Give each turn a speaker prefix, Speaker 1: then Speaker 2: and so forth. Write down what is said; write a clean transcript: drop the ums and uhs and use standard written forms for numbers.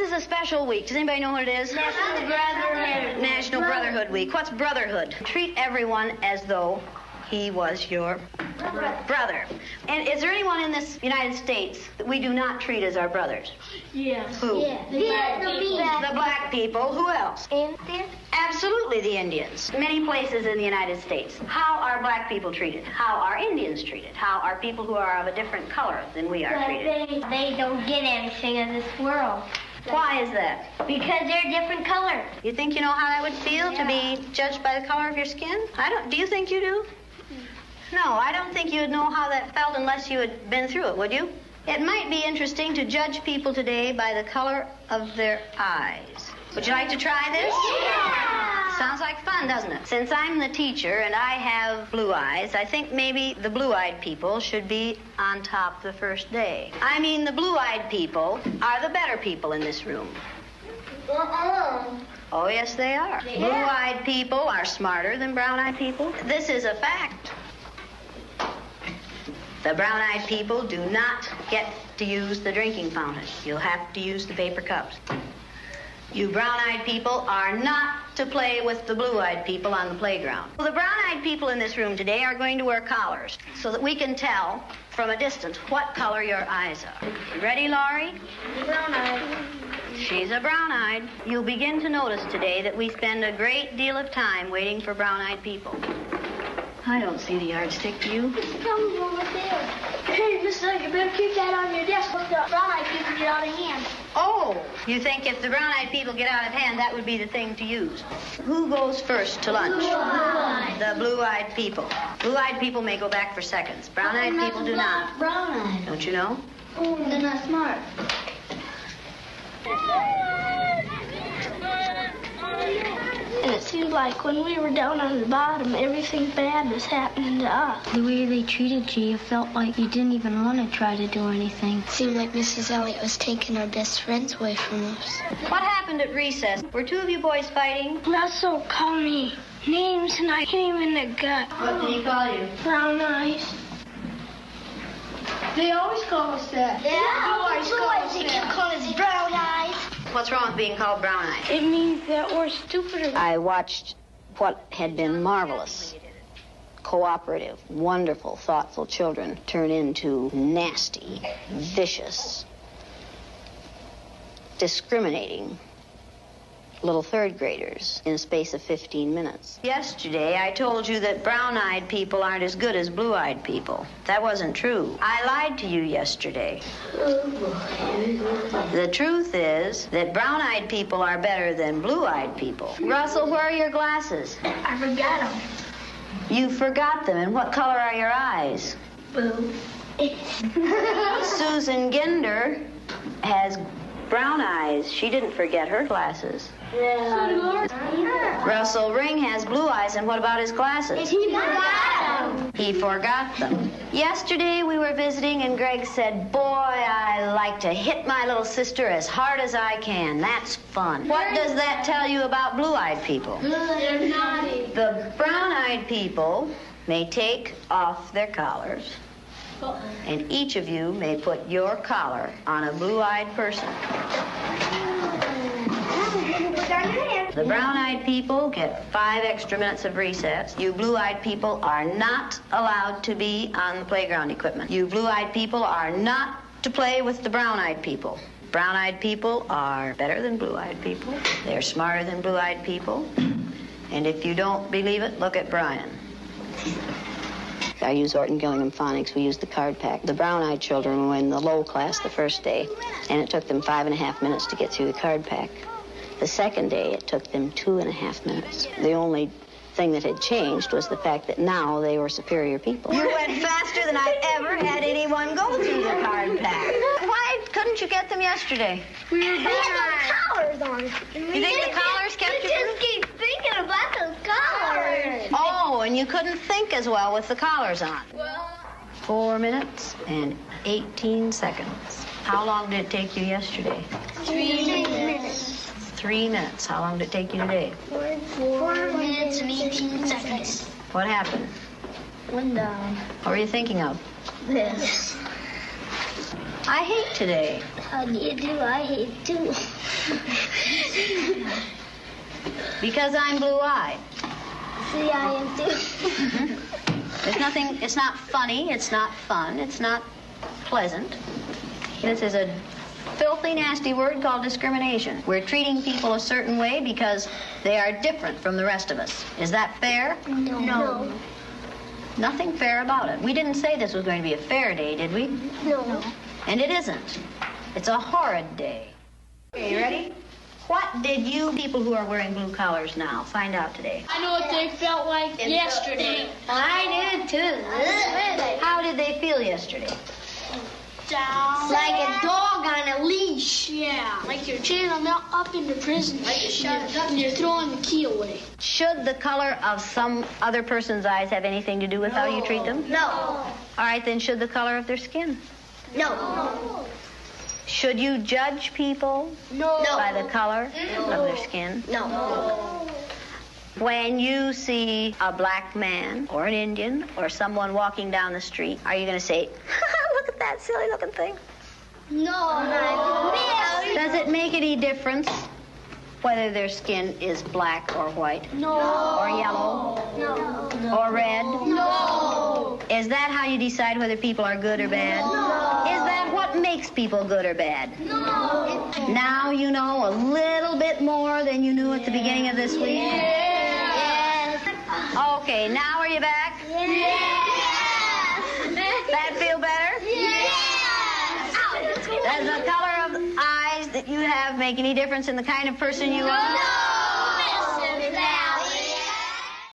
Speaker 1: is a special week. Does anybody know what it is?
Speaker 2: National Brotherhood.
Speaker 1: National Brotherhood Week. What's brotherhood? Treat everyone as though he was your brother. And is there anyone in this United States that we do not treat as our brothers?
Speaker 2: Yes.
Speaker 1: Who?
Speaker 2: The
Speaker 1: The black people. Who else?
Speaker 2: Indians.
Speaker 1: Absolutely the Indians. Many places in the United States. How are black people treated? How are Indians treated? How are people who are of a different color than we are treated?
Speaker 2: They don't get anything in this world.
Speaker 1: Why is that?
Speaker 2: Because they're different colors.
Speaker 1: You think you know how that would feel to be judged by the color of your skin? I don't. Do you think you do? No, I don't think you'd know how that felt unless you had been through it, would you? It might be interesting to judge people today by the color of their eyes. Would you like to try this?
Speaker 2: Yeah!
Speaker 1: Sounds like fun, doesn't it? Since I'm the teacher and I have blue eyes, I think maybe the blue-eyed people should be on top the first day. I mean, the blue-eyed people are the better people in this room. Oh, yes, they are.
Speaker 2: Yeah.
Speaker 1: Blue-eyed people are smarter than brown-eyed people. This is a fact. The brown-eyed people do not get to use the drinking fountain. You'll have to use the paper cups. You brown-eyed people are not to play with the blue-eyed people on the playground. Well, the brown-eyed people in this room today are going to wear collars so that we can tell from a distance what color your eyes are. You ready, Laurie?
Speaker 2: Brown-eyed.
Speaker 1: She's a brown-eyed. You'll begin to notice today that we spend a great deal of time waiting for brown-eyed people. I don't see the yardstick, do you?
Speaker 2: It's coming over there. Hey, Mr. You better keep that on your desk. Look, the brown-eyed people get out of hand.
Speaker 1: Oh, you think if the brown-eyed people get out of hand, that would be the thing to use? Who goes first to lunch?
Speaker 2: Blue-eyed.
Speaker 1: The blue-eyed people. Blue-eyed people may go back for seconds. Brown-eyed people do not.
Speaker 2: Brown-eyed.
Speaker 1: Don't you know?
Speaker 2: Oh, they're not smart. And it seems like when we were down on the bottom, everything bad was happening to us.
Speaker 3: The way they treated you, you felt like you didn't even want to try to do anything.
Speaker 4: It seemed like Mrs. Elliott was taking our best friends away from us.
Speaker 1: What happened at recess? Were two of you boys fighting?
Speaker 2: Russell called me names and I hit him in the gut.
Speaker 1: What did he call you?
Speaker 2: Brown eyes. They always call us that.
Speaker 4: They keep calling us brown eyes.
Speaker 1: What's wrong with being called brown-eyed?
Speaker 2: It means that we're stupider.
Speaker 1: I watched what had been marvelous, cooperative, wonderful, thoughtful children turn into nasty, vicious, discriminating little third graders in a space of 15 minutes. Yesterday, I told you that brown-eyed people aren't as good as blue-eyed people. That wasn't true. I lied to you yesterday. The truth is that brown-eyed people are better than blue-eyed people. Russell, where are your glasses?
Speaker 2: I forgot them.
Speaker 1: You forgot them. And what color are your eyes?
Speaker 2: Blue.
Speaker 1: Susan Ginder has brown eyes. She didn't forget her glasses. Russell Ring has blue eyes, and what about his glasses?
Speaker 2: He forgot them.
Speaker 1: He forgot them. Yesterday we were visiting, and Greg said, "Boy, I like to hit my little sister as hard as I can. That's fun." What does that tell you about blue-eyed people?
Speaker 2: They're naughty.
Speaker 1: The brown-eyed people may take off their collars, and each of you may put your collar on a blue-eyed person. The brown-eyed people get 5 extra minutes of recess. You blue-eyed people are not allowed to be on the playground equipment. You blue-eyed people are not to play with the brown-eyed people. Brown-eyed people are better than blue-eyed people. They're smarter than blue-eyed people. And if you don't believe it, look at Brian. I use Orton Gillingham Phonics. We use the card pack. The brown-eyed children were in the low class the first day, and it took them 5.5 minutes to get through the card pack. The second day, it took them 2.5 minutes. The only thing that had changed was the fact that now they were superior people. You went faster than I've ever had anyone go through the card pack. Why couldn't you get them yesterday?
Speaker 2: We had collars on.
Speaker 1: You think the collars kept you?
Speaker 2: We just keep thinking about those collars.
Speaker 1: Oh, and you couldn't think as well with the collars on. 4 minutes and 18 seconds. How long did it take you yesterday?
Speaker 2: 3 minutes.
Speaker 1: 3 minutes. How long did it take you today?
Speaker 2: 4 minutes and 18 seconds.
Speaker 1: What happened?
Speaker 2: One down.
Speaker 1: What were you thinking of?
Speaker 2: This.
Speaker 1: I hate today.
Speaker 2: How do you do? I hate too.
Speaker 1: Because I'm blue-eyed.
Speaker 2: See, I am too.
Speaker 1: There's nothing, it's not funny, it's not fun, it's not pleasant. This is a filthy, nasty word called discrimination. We're treating people a certain way because they are different from the rest of us. Is that fair?
Speaker 2: No.
Speaker 1: Nothing fair about it. We didn't say this was going to be a fair day, did we?
Speaker 2: No.
Speaker 1: And it isn't. It's a horrid day. Okay, you ready? What did you people who are wearing blue collars now find out today?
Speaker 2: I know what they felt like yesterday. I did too.
Speaker 1: How did they feel yesterday?
Speaker 2: Down. Like a dog on a leash. Yeah. Like you're chaining them up into prison. Like you're shut up and you're throwing the key away.
Speaker 1: Should the color of some other person's eyes have anything to do with how you treat them?
Speaker 2: No.
Speaker 1: All right, then should the color of their skin?
Speaker 2: No.
Speaker 1: Should you judge people by the color of their skin?
Speaker 2: No.
Speaker 1: When you see a black man or an Indian or someone walking down the street, are you going to say, look at that silly looking thing?
Speaker 2: No.
Speaker 1: Does it make any difference whether their skin is black or white?
Speaker 2: No.
Speaker 1: Or yellow?
Speaker 2: No.
Speaker 1: Or red?
Speaker 2: No.
Speaker 1: Is that how you decide whether people are good or bad?
Speaker 2: No.
Speaker 1: Is that what makes people good or bad?
Speaker 2: No.
Speaker 1: Now you know a little bit more than you knew at the beginning of this week?
Speaker 2: Yes.
Speaker 1: Okay, now are you back?
Speaker 2: Yes.
Speaker 1: That feel better?
Speaker 2: Yes.
Speaker 1: Does the color of eyes that you have make any difference in the kind of person you are?
Speaker 2: No.